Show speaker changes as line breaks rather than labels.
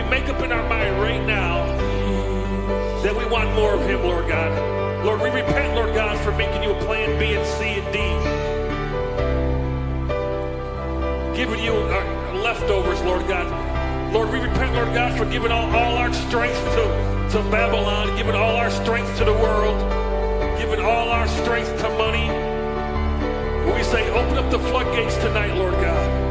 make up in our mind right now that we want more of him, Lord God. Lord, we repent, Lord God, for making you a plan B and C and D. Giving you our leftovers, Lord God. Lord, we repent, Lord God, for giving all our strength to Babylon, giving all our strength to the world, giving all our strength to money. We say, open up the floodgates tonight, Lord God.